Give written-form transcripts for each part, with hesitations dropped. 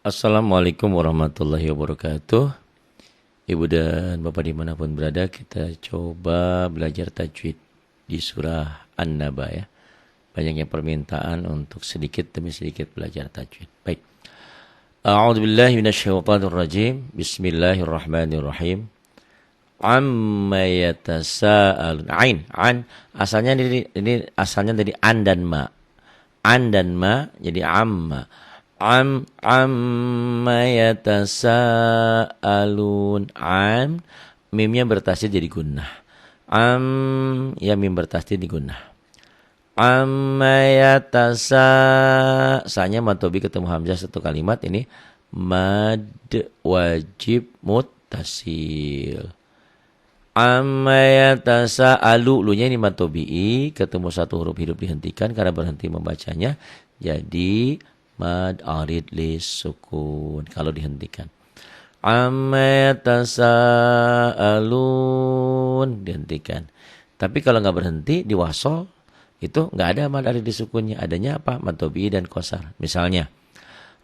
Assalamualaikum warahmatullahi wabarakatuh. Ibu dan Bapak dimanapun berada, kita coba belajar tajwid di surah An-Naba ya. Banyaknya permintaan untuk sedikit demi sedikit belajar tajwid. Baik. A'udzubillahi minasyaitonirrajim. Bismillahirrahmanirrahim. Amma yatasaalun. An asalnya ini asalnya dari an dan ma. An dan ma jadi amma. Amma yatasaalun. Mimnya bertasydid jadi gunnah. Ya mim bertasydid di gunnah. Amma sanya matobi ketemu hamzah satu kalimat, ini mad wajib muttasil. Amma yatasaalu, lunya ini matobi'i, ketemu satu huruf hidup dihentikan karena berhenti membacanya, jadi mad arid lis sukun kalau dihentikan. Amma yatasaalun dihentikan. Tapi kalau nggak berhenti di wasol itu nggak ada mad arid lis sukunnya, adanya apa? Mad tabi'i dan qasar. Misalnya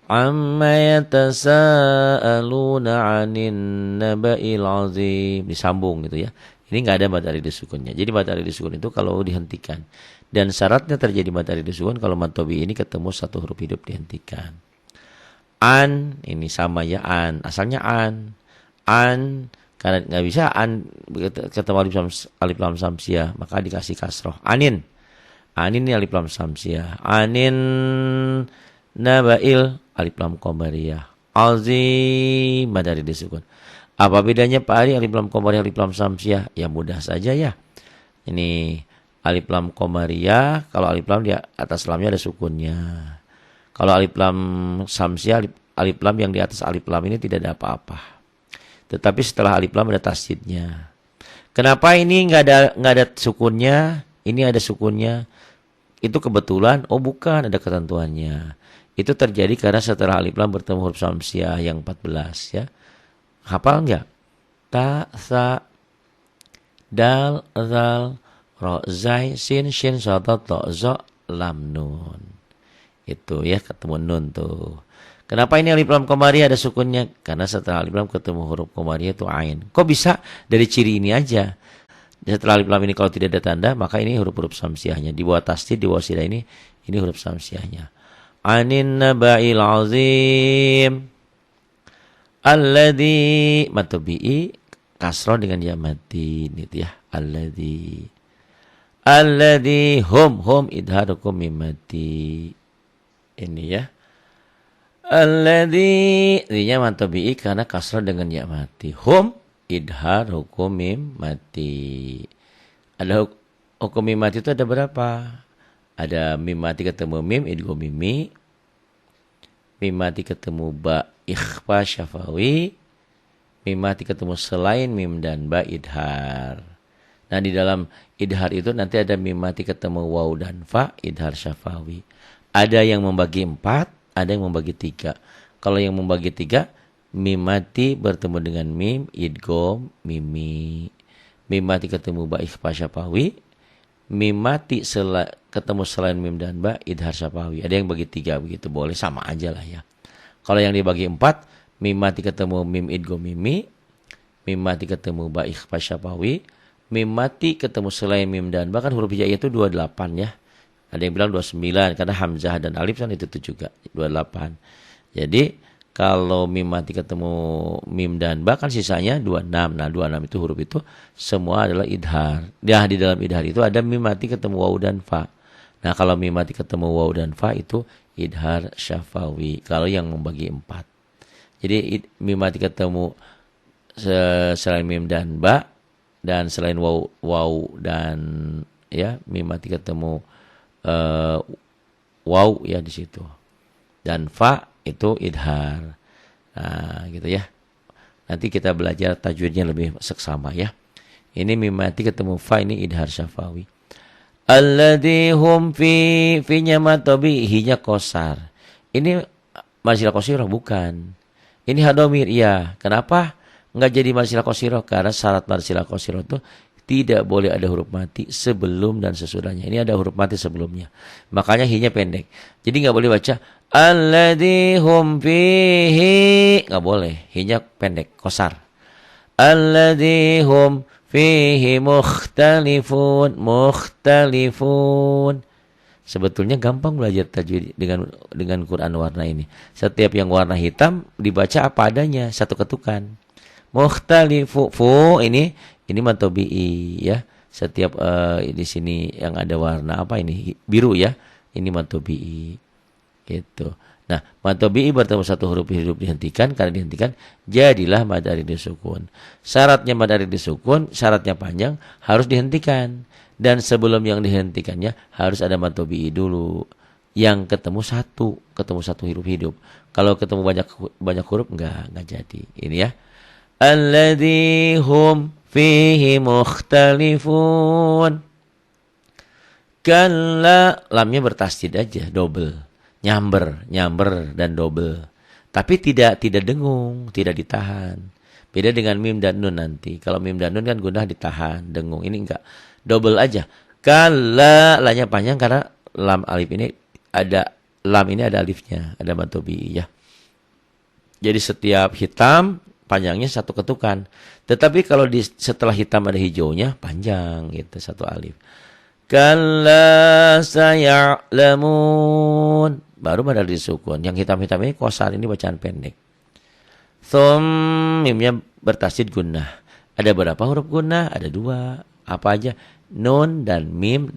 amma yatasaaluna 'anin naba'il 'azim, disambung gitu ya. Ini nggak ada mad arid lis sukunnya. Jadi mad arid lis sukun itu kalau dihentikan. Dan syaratnya terjadi mad arid lis sukun kalau mad tabi'i ini ketemu satu huruf hidup dihentikan. An ini sama ya, an asalnya an karena nggak bisa an ketemu alif lam samsiah maka dikasih kasroh. Anin ini alif lam samsiah. Anin nabail alif lam qamariyah. Azim mad arid lis sukun. Apa bedanya Pak Ari alif lam qamariyah alif lam samsiah? Ya mudah saja ya. Ini alif lam qamariyah, kalau alif lam di atas lamnya ada sukunnya. Kalau alif lam samsiah, alif lam yang di atas alif lam ini tidak ada apa-apa. Tetapi setelah alif lam ada tasydidnya. Kenapa ini nggak ada sukunnya? Ini ada sukunnya. Itu kebetulan? Oh bukan, ada ketentuannya. Itu terjadi karena setelah alif lam bertemu huruf samsiah yang 14 ya. Hafal nggak? Ta, sa, dal, zal, ro, zai, sin, shin, sota, to, zo, lam, nun. Itu ya, ketemu nun tuh. Kenapa ini alif lam qamariyah ada sukunnya? Karena setelah alif lam ketemu huruf qamariyah itu ain. Kok bisa? Dari ciri ini aja. Setelah alif lam ini kalau tidak ada tanda, maka ini huruf-huruf samsiahnya. Di bawah tasydid, di bawah sidah ini huruf samsiahnya. Anin naba'il azim. Alladzi matobi'i kasroh dengan ya mati gitu ya. Alladzi hum idharukum mimati. Ini ya. Alladzi nya matobi'i karena kasroh dengan ya mati. Hum idharukum mimati. Ada hukum mimati itu ada berapa? Ada mim mati ketemu mim idgham mimi. Mim mati ketemu ba ikhfa syafawi. Mim mati ketemu selain mim dan ba idhar. Nah di dalam idhar itu nanti ada mim mati ketemu waw dan fa idhar syafawi. Ada yang membagi 4, ada yang membagi 3. Kalau yang membagi 3, mim mati bertemu dengan mim idgham mimi. Mim mati ketemu ba ikhfa syafawi. Mim mati ketemu selain mim dan ba idhar syafawi. Ada yang bagi 3 begitu, boleh sama aja lah ya. Kalau yang dibagi 4, mim mati ketemu mim idgham mimi, mim mati ketemu ba ikhfa syafawi, mim mati ketemu selain mim dan ba, kan huruf hijaiyah itu 28 ya. Ada yang bilang 29 karena hamzah dan alif kan itu juga 28. Jadi kalau mim mati ketemu mim dan ba kan sisanya 26. Nah 26 itu huruf itu semua adalah idhar. Nah di dalam idhar itu ada mim mati ketemu waw dan fa. Nah kalau mim mati ketemu waw dan fa itu idhar syafawi. Kalau yang membagi 4. Jadi mim mati ketemu selain mim dan ba dan selain waw dan ya mim mati ketemu waw ya di situ. Dan fa itu idhar. Nah, gitu ya. Nanti kita belajar tajwidnya lebih seksama ya. Ini mim mati ketemu fa, ini idhar syafawi. Alladzi hum fi-nya matobi, hinya qasar. Ini marsilah qasirah bukan. Ini hadomir, iya. Kenapa enggak jadi marsilah qasirah? Karena syarat marsilah qasirah itu tidak boleh ada huruf mati sebelum dan sesudahnya. Ini ada huruf mati sebelumnya. Makanya hi-nya pendek. Jadi enggak boleh baca Alladzi hum fihi, nggak boleh, hinya pendek, kosar. Alladzi hum fihi mukhtalifun. Sebetulnya gampang belajar tajwid dengan Quran warna ini. Setiap yang warna hitam dibaca apa adanya, satu ketukan. Mukhtalifu, ini mad tabi'i ya. Setiap di sini yang ada warna apa ini? Biru ya. Ini mad tabi'i. Gitu. Nah, mad tabi'i bertemu satu huruf hidup dihentikan, karena dihentikan jadilah mad arid disukun. Syaratnya mad arid disukun, syaratnya panjang, harus dihentikan. Dan sebelum yang dihentikannya harus ada mad tabi'i dulu. Yang ketemu satu huruf hidup. Kalau ketemu banyak huruf enggak jadi. Ini ya. Alladzi hum fihi mukhtalifun. Kalla, lamnya bertasydid aja, double. Nyamber dan double. Tapi tidak dengung, tidak ditahan. Beda dengan mim dan nun nanti. Kalau mim dan nun kan gunah ditahan, dengung. Ini enggak. Double aja. Kalla, lanya panjang karena lam alif ini ada alifnya, ada mad tabi'i ya. Jadi setiap hitam panjangnya satu ketukan. Tetapi kalau setelah hitam ada hijaunya panjang gitu, satu alif. Kalla saya'lamun. Baru mad disukun. Yang hitam-hitam ini kosar, ini bacaan pendek. Mimnya bertasydid gunnah. Ada berapa huruf gunnah? Ada 2. Apa aja? Nun dan mim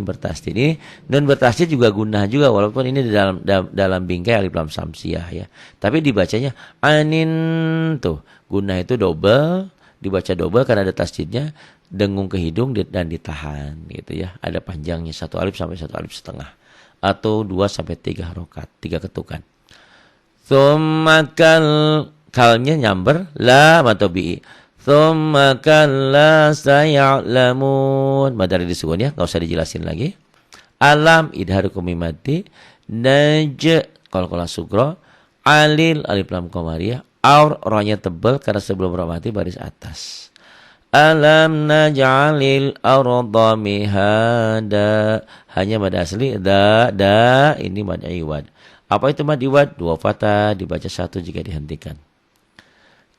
bertasydid. Ini nun bertasydid juga gunnah juga, walaupun ini di dalam bingkai alif lam samsiah ya. Tapi dibacanya anin tuh. Gunnah itu double, dibaca double karena ada tasydidnya, dengung ke hidung dan ditahan gitu ya. Ada panjangnya 1 alif sampai 1 alif setengah atau 2 sampai 3 harokat, 3 ketukan. Tsumma kalnya nyamber, la mad tabi'i. Tsumma kalla saya'lamun. Mad arid disukun ya, enggak usah dijelasin lagi. Alam idhar kumimati, naj qalqalah sugro, alil alif lam qamariyah, aur rohnya tebal karena sebelum roh mati baris atas. Alam naj'alil arda mihada, hanya mad asli da ini mad iwad. Apa itu mad iwad? 2 fathah dibaca 1 jika dihentikan.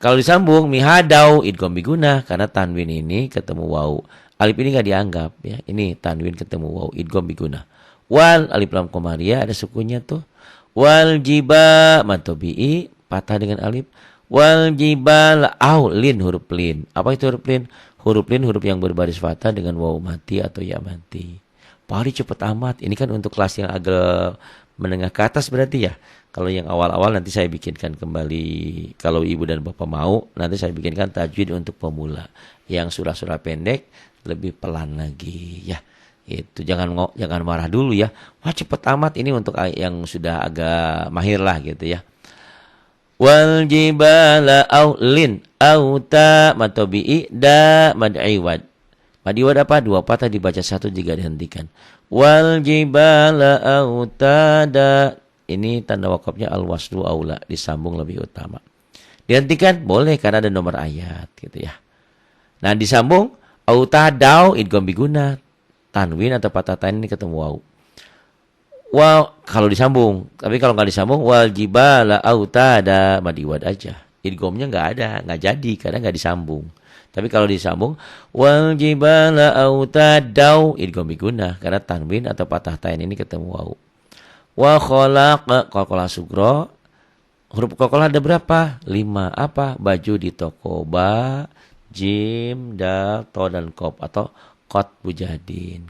Kalau disambung mihadau idgham bigunnah karena tanwin ini ketemu waw. Alif ini enggak dianggap ya. Ini tanwin ketemu waw, idgham bigunnah. Wal alif lam qamariyah ada sukunnya tuh. Wal jiba mad tabi'i patah dengan alif. Wal jibal lin huruf lin. Apa itu huruf lin? Huruf lin huruf yang berbaris fathah dengan waw mati atau ya mati. Pari cepet amat. Ini kan untuk kelas yang agak menengah ke atas berarti ya. Kalau yang awal-awal nanti saya bikinkan kembali. Kalau ibu dan bapak mau, nanti saya bikinkan tajwid untuk pemula. Yang surah-surah pendek lebih pelan lagi ya. Itu jangan marah dulu ya. Wah cepet amat, ini untuk yang sudah agak mahir lah gitu ya. Wal jibala lin auta mad tabi'i da mad iwad. Mad iwad apa? 2 patah dibaca 1 jika dihentikan. Wal jibala autada. Ini tanda wakafnya al-waslu aula, disambung lebih utama. Dihentikan boleh karena ada nomor ayat gitu ya. Nah, disambung autadau idgham bigunnah. Tanwin atau patah tain ini ketemu waw. Wow, kalau disambung. Tapi kalau nggak disambung, wal jibala autada mad iwad aja. Idghamnya nggak ada, nggak jadi karena nggak disambung. Tapi kalau disambung, wal jibala autadau idgham bigunnah karena tanwin atau patah tain ini ketemu waw. Wa khalaqa qalqalah sugro. Huruf qalqalah ada berapa? 5. Apa? Baju di toko. Ba, jim, dal, to dan qaf atau qad bujadin.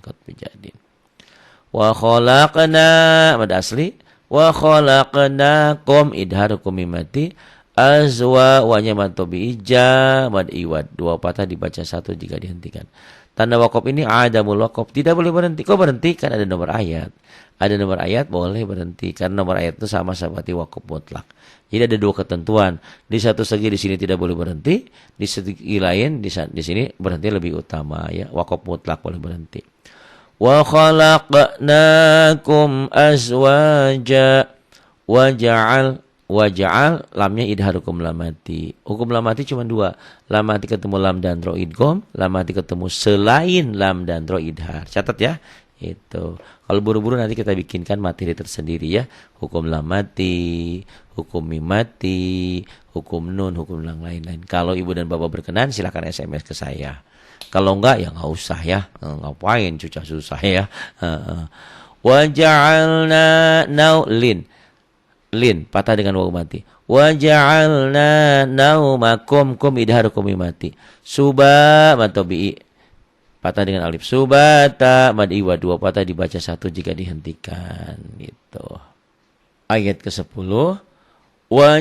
Wa khalaqna mad asli wa khalaqnakum idharukum mimati azwa wanya mad tabi'i ja mad iwad 2 patah dibaca 1 jika dihentikan. Tanda wakaf ini adamul wakaf, tidak boleh berhenti. Kok berhenti? Kan ada nomor ayat. Ada nomor ayat boleh berhenti karena nomor ayat itu sama seperti wakaf mutlak. Jadi ada 2 ketentuan. Di satu segi di sini tidak boleh berhenti, di segi lain di sini berhenti lebih utama ya. Wakaf mutlak boleh berhenti. Wa khalaqnakum azwaja waja'al lamnya idharukum lamati. Hukum lamati cuma 2. Lamati ketemu lam dan ro idgham, lamati ketemu selain lam dan ro idhar. Catat ya. Itu. Kalau buru-buru nanti kita bikinkan materi tersendiri ya. Hukum lam mati, hukum mim mati, hukum nun, hukum yang lain-lain. Kalau ibu dan bapak berkenan silakan SMS ke saya. Kalau enggak ya enggak usah ya. Ngapain susah-susah ya. Wa ja'alna naulin. Lin patah dengan waw mati. Wa ja'alna naumakum kum idharukum mati. Suba matobi patah dengan alif. Subata mad iwa dua patah dibaca satu jika dihentikan gitu. Ayat ke-10 wa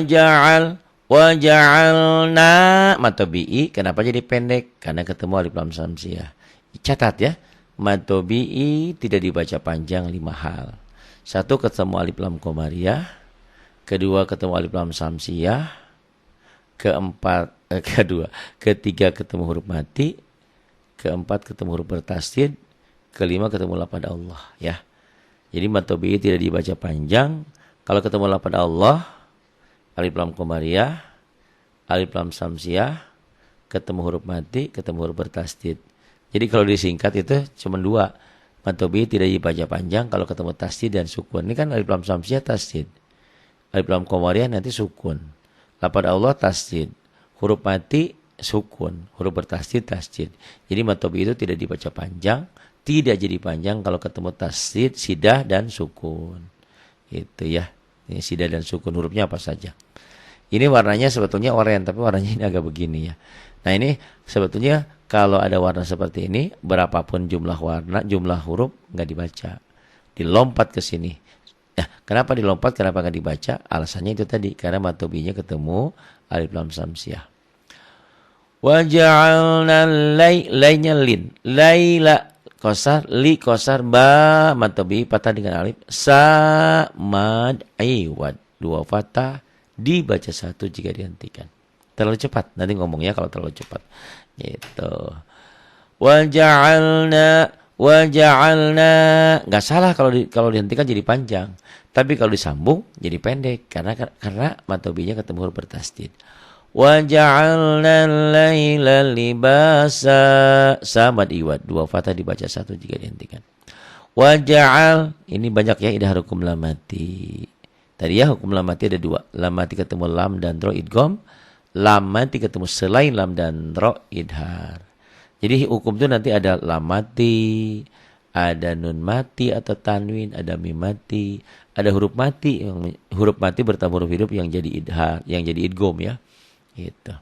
ja'alna matobi kenapa jadi pendek? Karena ketemu alif lam samsiah. Catat ya. Matobi tidak dibaca panjang 5 hal. 1 ketemu alif lam komariah. Kedua ketemu alif lam samsiah, ketiga ketemu huruf mati, keempat ketemu huruf bertasdid, kelima ketemu lafaz Allah ya. Jadi matobi tidak dibaca panjang. Kalau ketemu lafaz Allah, alif lam komariah, alif lam samsiah, ketemu huruf mati, ketemu huruf bertasdid. Jadi kalau disingkat itu cuma 2. Matobi tidak dibaca panjang kalau ketemu tasdid dan sukun. Ini kan alif lam samsiah tasdid. Alif lam komariah nanti sukun. Lafaz Allah tasdid. Huruf mati sukun. Huruf bertasdid tasdid. Jadi matobi itu tidak dibaca panjang. Tidak jadi panjang kalau ketemu tasdid, sidah dan sukun. Itu ya. Ini sidah dan sukun hurufnya apa saja. Ini warnanya sebetulnya oranye tapi warnanya ini agak begini ya. Nah ini sebetulnya kalau ada warna seperti ini berapapun jumlah warna, jumlah huruf nggak dibaca. Dilompat ke sini. Nah, kenapa dilompat? Kenapa nggak dibaca? Alasannya itu tadi, karena matobinya ketemu alif lam samsiah. Wa ja'alna laynya lin. Laila kosar, li kosar, ba matobi patah dengan alif. Sa mad iwad 2 fathah dibaca 1 jika dihentikan. Terlalu cepat, nanti ngomongnya kalau terlalu cepat. Gitu. Wa ja'alna nggak salah kalau dihentikan jadi panjang, tapi kalau disambung jadi pendek karena matobinya ketemu huruf bertasdid. Wa ja'alna al-laila libasa samad iwad 2 fathah dibaca 1 jika dihentikan. Wa ja'al ini banyak ya idhar hukum lam mati. Tadi ya hukum lam mati ada 2. Lam mati ketemu lam dan ro idgham, lam mati ketemu selain lam dan ro idhar. Jadi hukum itu nanti ada lam mati, ada nun mati atau tanwin, ada mim mati, ada huruf mati yang huruf mati bertambah huruf hidup yang jadi idhar, yang jadi idgham ya. Gitu.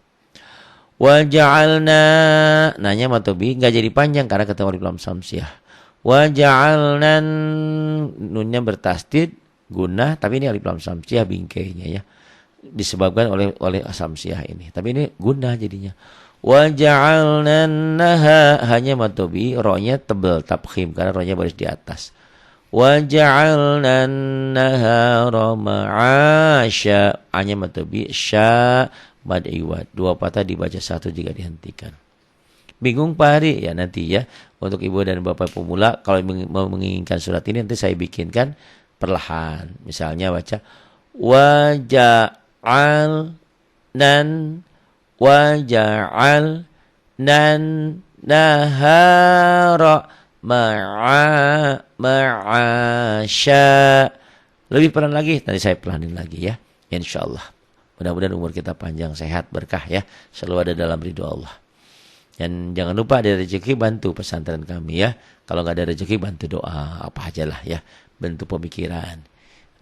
Wa ja'alna nanya matobi enggak jadi panjang karena ketemu alif lam samsiah. Wa ja'alna nunnya bertasdid gunnah tapi ini alif lam samsiah bingkainya ya. Disebabkan oleh samsiah ini. Tapi ini gunnah jadinya. Wa ja'alna naha hanya matobi ro-nya tebal tabkhim karena ro-nya baris di atas. Wa ja'alna nahara ma'asya hanya matobi sya mad iwad 2 patah dibaca 1 jika dihentikan. Bingung Pak Hari? Ya nanti ya untuk ibu dan bapak pemula kalau mau menginginkan surat ini nanti saya bikinkan perlahan. Misalnya baca wa ja'alnan waja'al nan nahara ma'asya. Lebih pelan lagi, nanti saya pelanin lagi ya. Insyaallah. Mudah-mudahan umur kita panjang, sehat, berkah ya. Selalu ada dalam ridho Allah. Dan jangan lupa ada rezeki bantu pesantren kami ya. Kalau nggak ada rezeki bantu doa apa aja lah ya. Bentuk pemikiran.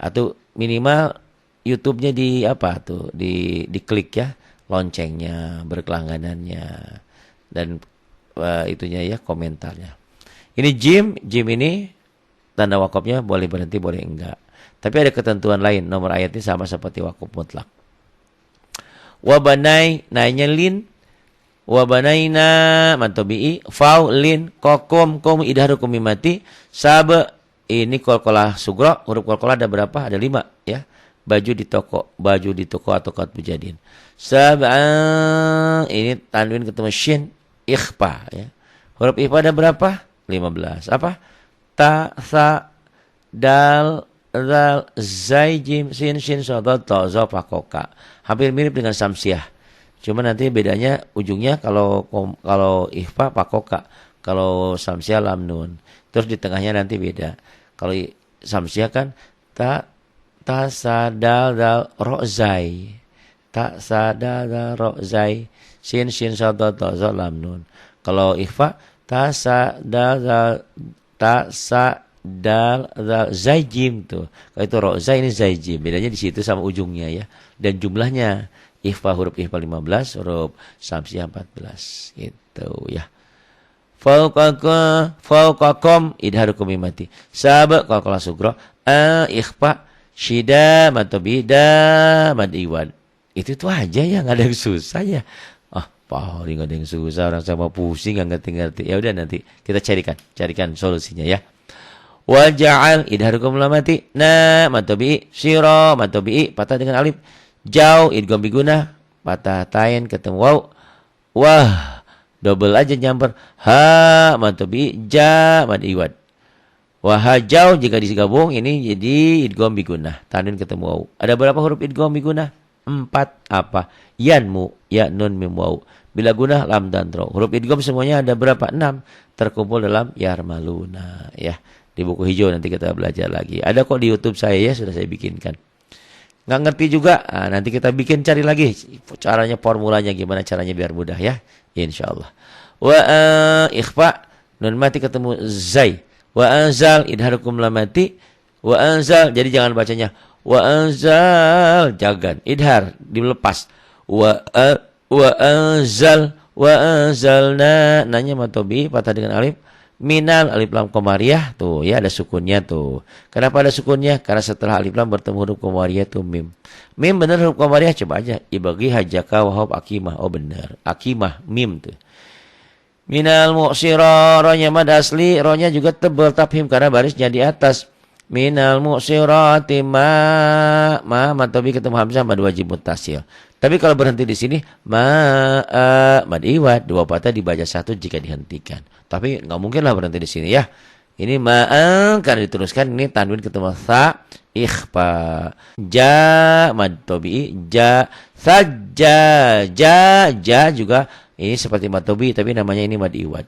Atau minimal YouTube-nya di apa tuh? Diklik ya. Loncengnya, berkelangganannya, dan itunya ya komentarnya. Ini jim ini tanda wakafnya boleh berhenti, boleh enggak. Tapi ada ketentuan lain, nomor ayatnya sama seperti wakaf mutlak. Wabanai, naiknya lin, wabanaina mantobi'i, fau lin, kokom, kom idharukum mimati, sabe, ini kolkolah sugro, huruf kolkolah ada berapa? Ada 5 ya. Baju di toko atau kat bujadin. Sab'a ini tanwin ketemu shin ikhfa ya. Huruf ikhfa ada berapa? 15. Apa? Ta, sa, dal, zal, zai, jim, sin, shin, sodot, to, zo, fa, koka. Hampir mirip dengan samsiah. Cuma nanti bedanya ujungnya kalau ikhfa pakoka, kalau samsiah lam nun. Terus di tengahnya nanti beda. Kalau samsiah kan ta sadal dal ro'zai. Ta sadal dal ro'zai. Sin sad ta za lam nun. Kalau ikhfa ta sadal zaijim tuh. Kalau itu ro'zai ini zaijim. Bedanya di situ sama ujungnya ya. Dan jumlahnya ikhfa huruf ikhfa 15, huruf samsiah 14 gitu ya. Fauqakum idharukum mimati. Sabak qalqalah sugra ikhfa syida matobida mad iwan. Itu tuh aja ya, nggak ada yang susah ya. Paling nggak ada yang susah, orang sama pusing nggak ngerti-ngerti. Ya udah nanti kita carikan solusinya ya. Waja'al idharukum lamati na matobi syira matobi patah dengan alif. Jauh idgham biguna patah tain ketemu waw. Wah, double aja nyamper. Ha matobi ja mad iwad. Wahajau jika digabung ini jadi idgham biguna. Tanwin ketemu waw. Ada berapa huruf idgham biguna? 4 apa? Yanmu, ya nun mim waw. Bila guna lam dan ro. Huruf idgham semuanya ada berapa? 6. Terkumpul dalam yarmaluna ya. Di buku hijau nanti kita belajar lagi. Ada kok di YouTube saya ya, sudah saya bikinkan. Nggak ngerti juga, nanti kita bikin cari lagi caranya, formulanya gimana caranya biar mudah ya. Insyaallah. Wa ikhfa nun mati ketemu zai. Wa anzal idharukum lamati. Wa anzal jadi jangan bacanya wa anzal, jangan idhar dilepas. Wa anzalna nanya matobi patah dengan alif. Minal alif lam qamariyah tuh ya, ada sukunnya tuh. Kenapa ada sukunnya? Karena setelah alif lam bertemu huruf qamariyah tuh mim. Mim benar huruf qamariyah, coba aja. Ibagi hajaka wahab akimah. Oh benar. Akimah mim tuh. Minal mu'sira rohnya mad asli, rohnya juga tebal tafhim karena barisnya di atas. Minal mu'sirati ma matobi ketemu hamzah mad wajib muttasil. Tapi kalau berhenti di sini mad iwad, dua patah dibaca satu jika dihentikan. Tapi nggak mungkin lah berhenti di sini ya. Ini karena diteruskan ini tanwin ketemu sa ikhfa. Ja mad tobi ja saja ja juga ini seperti mad tobi tapi namanya ini mad iwad.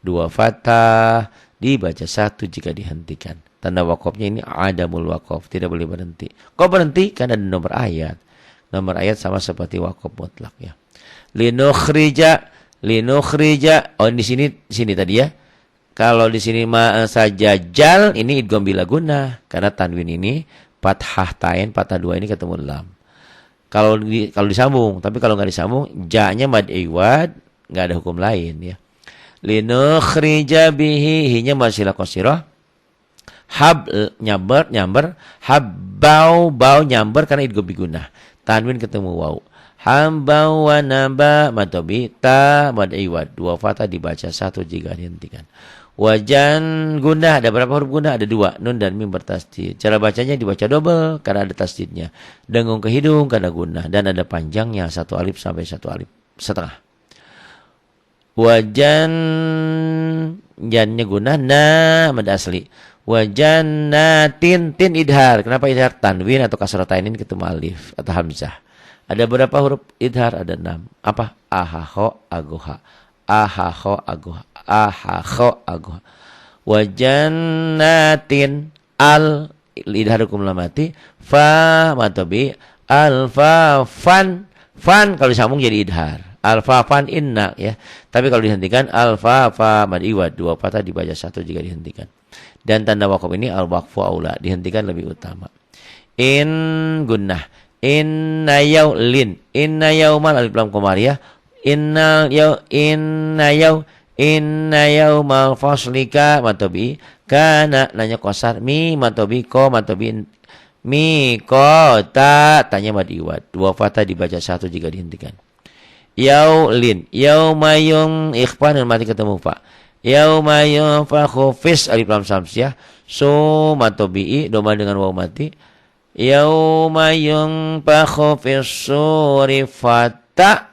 Dua fathah dibaca satu jika dihentikan. Tanda wakofnya ini adamul wakof, tidak boleh berhenti. Kok berhenti? Karena ada nomor ayat. Nomor ayat sama seperti wakof mutlak ya. Linukhrija. Oh di sini tadi ya. Kalau di sini saja jal ini idgham bila guna karena tanwin ini fathah tain fathah 2 ini ketemu lam. Kalau disambung, tapi kalau nggak disambung ja-nya mad iwad, nggak ada hukum lain ya. Linukhrija bihi hinya masilah qasirah. Hab nyamber habbau nyamber karena idgham biguna. Tanwin ketemu waw. Hamba wa naba matobi ta mad iwad. Dua fathah dibaca satu jika dihentikan. Wajan guna ada berapa huruf guna? Ada 2, nun dan mim bertasdid. Cara bacanya dibaca double karena ada tasdidnya. Dengung ke hidung karena guna dan ada panjangnya 1 alif sampai 1 alif setengah. Wajan jannya guna na mad asli. Wajan tin idhar. Kenapa idhar? Tanwin atau kasrah tainin ketemu alif atau hamzah. Ada berapa huruf idhar? Ada 6. Apa? Ahaho agoha. Ahaho agoha. Ahaho agoha. Wajannatin al idharukum lamati. Fa matobi. Alfa fan. Fan kalau disambung jadi idhar. Alfa fan inna ya. Tapi kalau dihentikan alfa fa mad iwad. 2 patah dibaca 1 jika dihentikan. Dan tanda wakaf ini al-waqfu aula. Dihentikan lebih utama. In gunnah. Inna yaumal alif lam qamariyah. Inna yaumal faslika matobi kana nanya qasar mi matobi ko matobi mi ko ta tanya mad iwad. 2 fathah dibaca 1 jika dihentikan. Yaumayum ikhfa dan mati ketemu fa. Yaumayum fa khufis alif lam samsiah so matobi doma dengan waw mati. Yauma yunfakhu fis-suri fata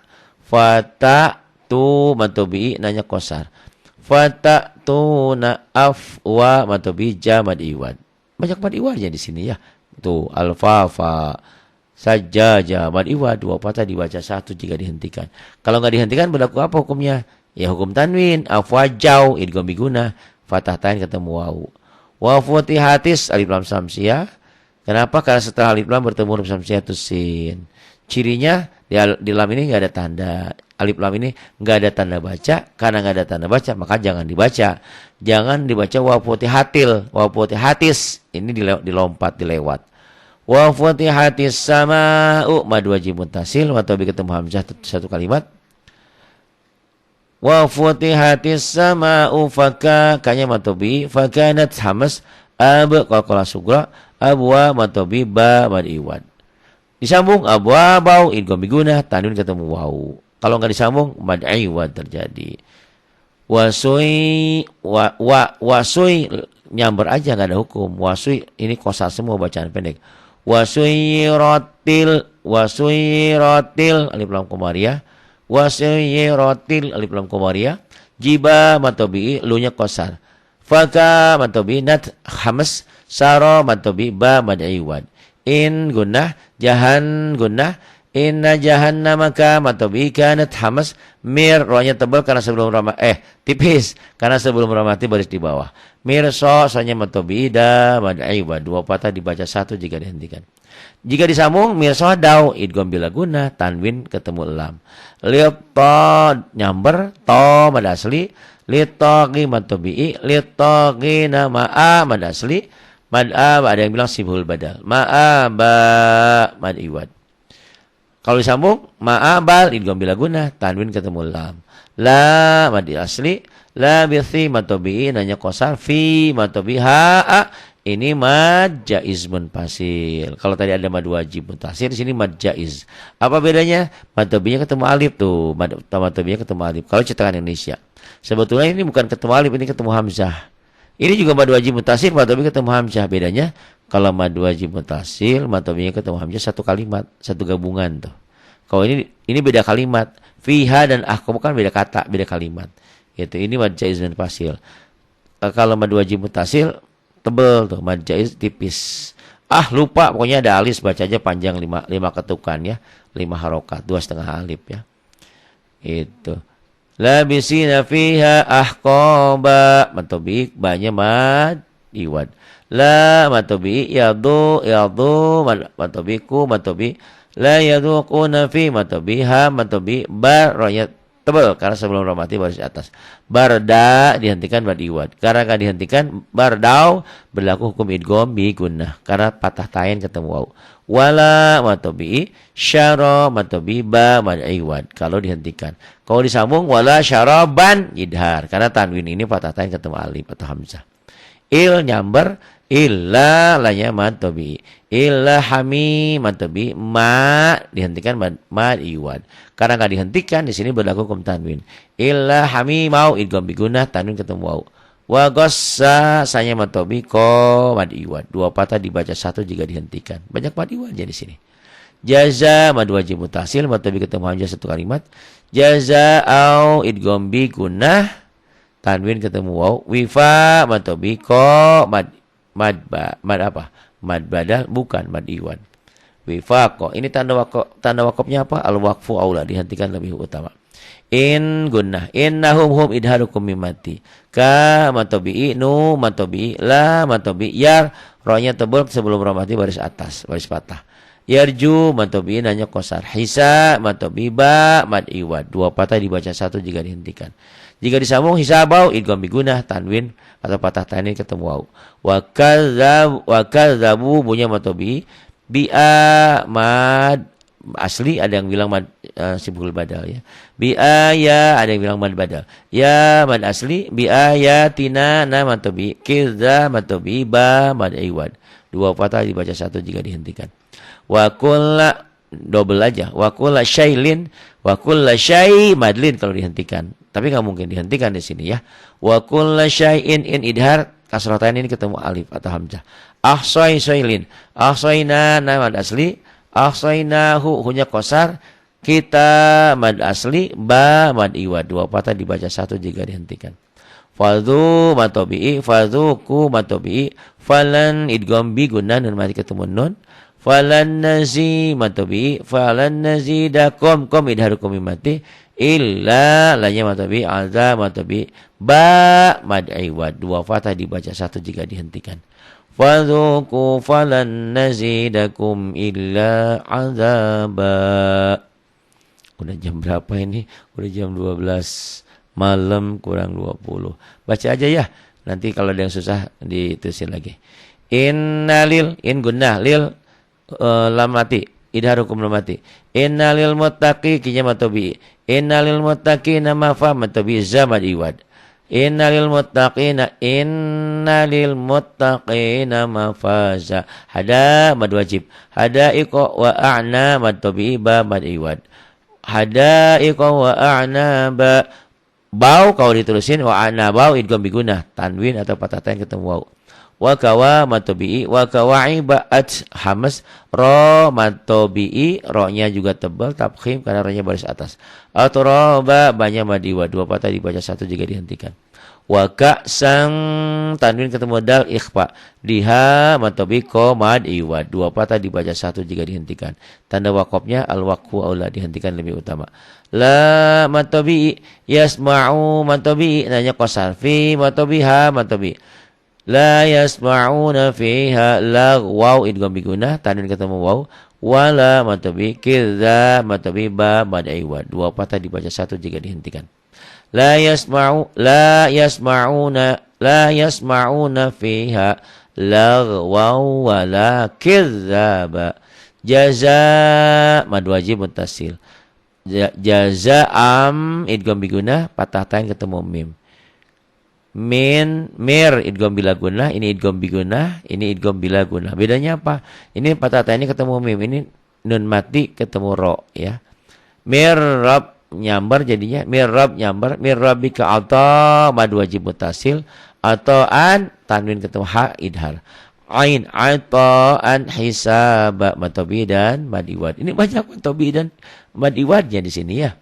tu matobi nanya kosar. Fata tu na afwa matobi jamad iwad. Banyak mad iwadnya di sini ya. Tuh alfafa saja jamad iwad 2 patah dibaca 1 jika dihentikan. Kalau nggak dihentikan berlaku apa hukumnya? Ya hukum tanwin afwa jau idgham biguna. fathah tain ketemu wawu. Wa futihatis alif lam samsiah. Kenapa? Karena setelah alif lam bertemu huruf samsiah itu sin. Cirinya di lam ini nggak ada tanda. Alif lam ini nggak ada tanda baca. Karena nggak ada tanda baca, maka jangan dibaca. Jangan dibaca wa futihatil, wa futihatis. Ini dilompat, dilewat. Wa futihatis sama'u mad wajib muttasil wa tabi ketemu hamzah satu kalimat. Wa futihatis sama'u faka kanya matobi fakanat hamas ab qalqalah sugra abwa matobi ba mad iwad. Disambung abwa bau idgham biguna tanwin ketemu wawu. Kalau enggak disambung mad iwad terjadi. Wasui wasui nyamber aja enggak ada hukum. Wasui ini kosar semua bacaan pendek. Wasuyiratil alif lam qamariyah. Wasuyiratil alif lam qamariyah. Jiba matobi lu nya kosar. Faka matobi nat hamas saro matobi ba mad iwad. In gunnah jahan gunnah inna jahannamaka matobi kanat hamas mir rohnya tebal karena sebelum ramah tipis karena sebelum ramati baris di bawah. Mir sonya matobi da mad iwad dua patah dibaca satu jika dihentikan. Jika disambung mir dau idgham bila guna tanwin ketemu lam. Liqta nyamber to mad asli litaqi matobi litaqi nama a mad asli mad a ada yang bilang sibhul badal ma ba mad iwad. Kalau disambung ma'abal idgham bila guna tanwin ketemu lam. La mad asli la bithi matobi nanya kosar fi matobi ha ini mad jaiz munfasil. Kalau tadi ada mad wajib muttasil, di sini mad jaiz. Apa bedanya? Matobinya ketemu alif tuh, matobinya ketemu alif. Kalau cetakan Indonesia. Sebetulnya ini bukan ketemu alif, ini ketemu hamzah. Ini juga mad wajib muttasil, matobi ketemu hamzah. Bedanya kalau mad wajib muttasil, matobinya ketemu hamzah satu kalimat, satu gabungan tuh. Kalau ini beda kalimat. Fiha dan ahkum kan beda kata, beda kalimat. Gitu. Ini mad jaiz munfasil. Kalau mad wajib muttasil tebel tuh, mad jaiz tipis. Lupa pokoknya ada alis, baca aja panjang 5 ketukan ya. 5 harokat, 2,5 alif ya. Itu. Labisina fiha ahqaba matobi banyak mad iwad. La matobi yadu matobiku matobi la yaduquna fi matobi ha matobi bar rohnya tebal karena sebelum ramati baris atas. Barda dihentikan mad iwad. Karena enggak dihentikan bardau berlaku hukum idgham bi gunnah karena patah tain ketemu waw. Wala matobi syara matobi ba mad iwad kalau dihentikan. Kalau disambung wala syaraban idhar karena tanwin ini patah tain ketemu alif atau hamzah. Il nyamber illa lanya matobi illa hami matobi ma dihentikan mad iwad karena enggak dihentikan di sini berlaku hukum tanwin illa hami mau idgham biguna tanwin ketemu waw wa gossa sanya matobi ko mad iwad dua patah dibaca satu jika dihentikan banyak mad iwad di sini. Jaza mad wajib muttasil matobi ketemu hamzah satu kalimat jaza au idgham biguna tanwin ketemu waw wifa matobi ko mad apa? Mad badal bukan mad iwan. Wifaqo. Ini tanda wakafnya apa? Al waqfu aula dihentikan lebih utama. In gunnah innahum idharukum mimati. Ka matobi nu matobi la matobi yar rohnya tebal sebelum ramati baris atas, baris patah. Yarju matobi nanya kosar. Hisa matobi ba mad iwad. Dua patah dibaca satu jika dihentikan. Jika disambung hisabau idgham bigunah tanwin atau patah tanwin ketemu waw. Wa kadzabu punya matobi bi'a mad asli ada yang bilang mad sibhul badal ya. Bi'a ya ada yang bilang mad badal. Ya mad asli bi'a ya tina na matobi kidza matobi ba mad iwad. Dua patah dibaca satu jika dihentikan. Wa kulla double aja. Wa kulla syailin wa kulla syai madlin kalau dihentikan. Tapi nggak mungkin dihentikan di sini ya. Wa kulla syai'in in idhar kasratain ini ketemu alif atau hamzah. Ahsailin. Ahsaina na mad asli. Ahsainahu hunya kosar. Kita mad asli ba mad iwad. Dua patah dibaca satu jika dihentikan. Fadhu matobi'i fadhuku matobi'i falan idgham bi gunnah dan mati ketemu nun. Falan nazi matobi'i falan nazidakum kom idharukum mimati illa lanya mad tabi'i, azab mad tabi'i, ba mad iwad. Dua fathah dibaca satu jika dihentikan. Fadzuku falan nazidakum illa azaba. Udah jam berapa ini? Udah jam 12 malam kurang 20. Baca aja ya. Nanti kalau ada yang susah ditulisin lagi. Innalil, in gunnah, lil lam mati, idharukum lam mati. Innalil muttaqi kinya matobi. Innalil muttaqina mafa matobi zamad iwad. Innalil muttaqina mafaza. Hada mad wajib. Hadaiqa wa a'na matobi ba mad iwad. Hadaiqa wa a'na ba. Bau kalau ditulisin wa a'na bau idgham bigunah, tanwin atau patah tain ketemu waw. Wa kawa matobi'i, wa kawa'i ba'at hamas, ro matobi'i, ro-nya juga tebal, tabkhim karena ro-nya baris atas. Aturaba banyak madiwa, dua patah dibaca satu jika dihentikan. Wa ka'sang, tanwin ketemu dal ikhfa, diha matobi'i ko madiwa, dua patah dibaca satu jika dihentikan. Tanda wakofnya al-waqfu aula, dihentikan lebih utama. La matobi'i, yasma'u matobi'i, nanya qasar, fi matobiha matobi'i. La yasma'una fiha lagwaw idgham bigunah, tanwin ketemu waw, wala matabi kidza matabi ba mad iwad, dua patah dibaca satu jika dihentikan. La yasma'una fiha lagwaw wala kidzaba. Jaza mad wajib muttasil. Jazaa'am idgham bigunah, patah tain ketemu mim. Mir idgham bila gunah, ini idgham bigunah, ini idgham bila gunah. Bedanya apa? Ini patah ini ketemu mim, ini nun mati ketemu ro ya. Mirrab nyambar jadinya mirrab nyambar, mirrabika ata mad wajib mutasil, atau an tanwin ketemu ha idhar. Ain ata'an hisaba matobi dan madiwad. Ini banyak matobi dan madiwadnya di sini ya.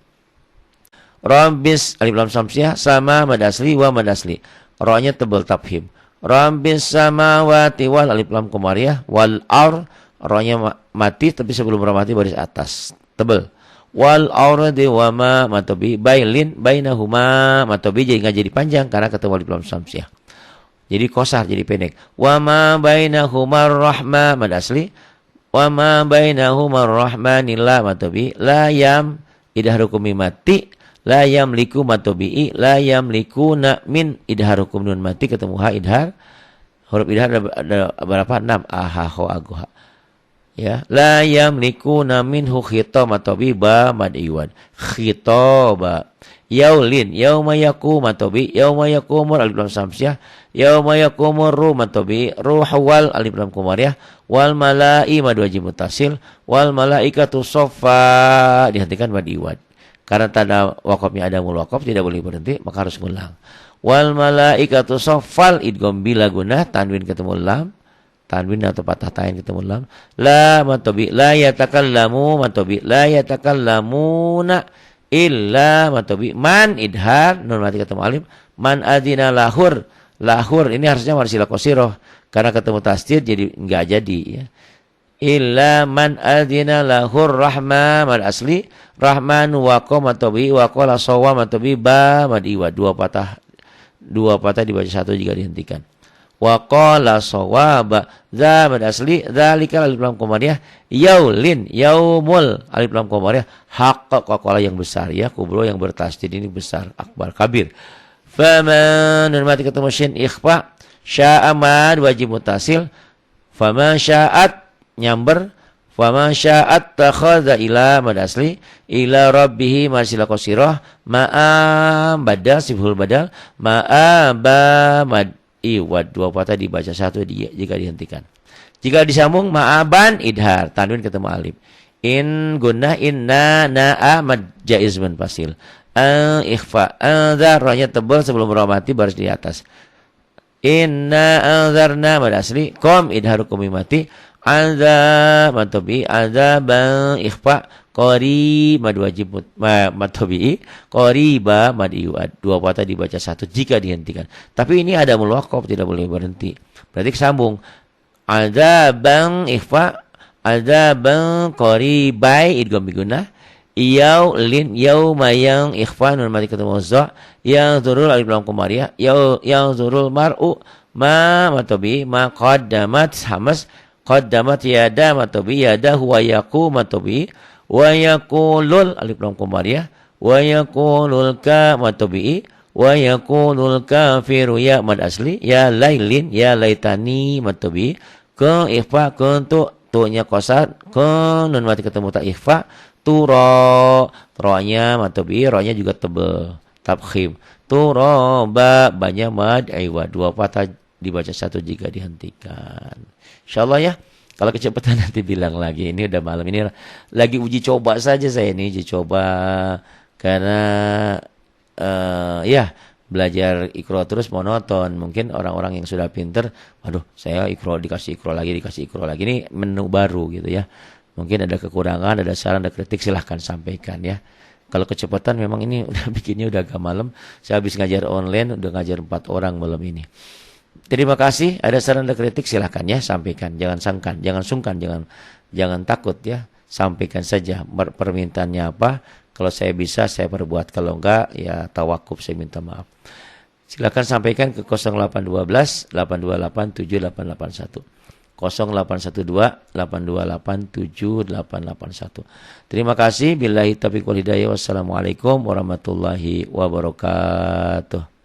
Rabbis alif lam samsiah sama mad asli wa mad asli. Ra-nya tebal tabhim. Rabbis samawati wal alif lam qamariyah wal ar, ra-nya mati tapi sebelum ra mati baris atas. Tebal. Wal ardi wa ma matabi bailin bainahuma matabi jadi enggak jadi panjang karena ketemu alif lam samsiah. Jadi qasar jadi pendek. Wa ma bainahuma rahma mad asli. Wa ma bainahuma rahmanillah matabi la yam idharukum mati. La yamliku matobi'i, la yamlikuna min idharukum nun mati ketemu ha idhar. Huruf idhar ada berapa? 6. Aha ho aguha. Ya, la yamlikuna minhu khitamabi ba mad iwan. Khitaba. Yaulin yauma yakum matobi, yauma yakumur alif lam samsiah, yauma yakumur ru matobi, ruhwal alif lam qamariyah, wal malai mad wajib mutasil, wal malaikatu soffa dihentikan mad iwan. Karena tanda wakafnya ada mul wakaf tidak boleh berhenti, maka harus ngulang. Wal malaikatu soffal idgham bila gunah, tanwin ketemu lam, tanwin atau patah tain ketemu lam. La matobi la yatakallamu matobi la yatakallamuna illa matobi man idhar nun mati ketemu alif, man adzina lahur, lahur ini harusnya warsila qasiroh karena ketemu tasdid jadi enggak jadi ya. Illa man adzina lahur rahma mad asli, rahman wa qamatobi wa qala sawwa matobi ba mad iwa, dua patah dibaca satu jika dihentikan. Wa qala sawaba za mad asli, dzalika alif lam qamariyah, yaulin yaumul alif lam qamariyah, haqqa qala yang besar ya, kubro yang bertasdid ini besar, akbar kabir. Faman nun mati ketemu shin ikhfa, sya'a mad wajib mutasil, faman sya'at nyamber, faman sya'at takhadha ila mad asli, ila rabbihi masila qasirah, ma'am badal sifhul badal, ma'aba mad iwad, dua patah dibaca satu jika dihentikan. Jika disambung ma'aban idhar, tanwin ketemu alif. In gunnah inna na'a mad jaiz munfasil. Ikhfa anzar, ra-nya tebal sebelum ra mati baris di atas. Inna anzarna mad asli, qom idharukum mati. Azab matobi azaban ikhfa, qari mad wajib matobi, qariba mad iwad, dua patah dibaca satu jika dihentikan. Tapi ini ada mul waqaf tidak boleh berhenti. Berarti sambung. Azaban ikhfa, azaban qaribai idgham bigunah, lin yauma yang ikhfa nun mati ketemu za yang zurul alif lam qamariyah yang zurul mar'u ma matobi ma qaddamat hamas qaddamat yada matobi yada huwa yaqu matobi wa yaqulul alif lam qamariyah wa yaqulul ka matobi wa yaqulul kafiru ya mad asli ya lailin ya laitani matobi ke ikhfa ke tu nya qasad ke nun mati ketemu tak ikhfa turo ro-nya matobi ro-nya juga tebal tabkhim turoba banyak mad aiwa dua patah dibaca satu jika dihentikan insyaallah ya. Kalau kecepatan nanti bilang lagi. Ini udah malam ini lagi uji coba saja saya ini uji coba karena ya belajar ikro terus monoton. Mungkin orang-orang yang sudah pinter, waduh saya ikro dikasih ikro lagi ini menu baru gitu ya. Mungkin ada kekurangan, ada saran, ada kritik silahkan sampaikan ya. Kalau kecepatan memang ini udah bikinnya udah agak malam. Saya habis ngajar online udah ngajar 4 orang malam ini. Terima kasih. Ada saran, ada kritik silahkan ya sampaikan. Jangan sungkan, jangan takut ya. Sampaikan saja permintaannya apa. Kalau saya bisa saya perbuat, kalau enggak ya tawakuf saya minta maaf. Silakan sampaikan ke 0812 828 7881. 0812 828 7881. Terima kasih. Billahi taufiq wal hidayah. Wassalamualaikum warahmatullahi wabarakatuh.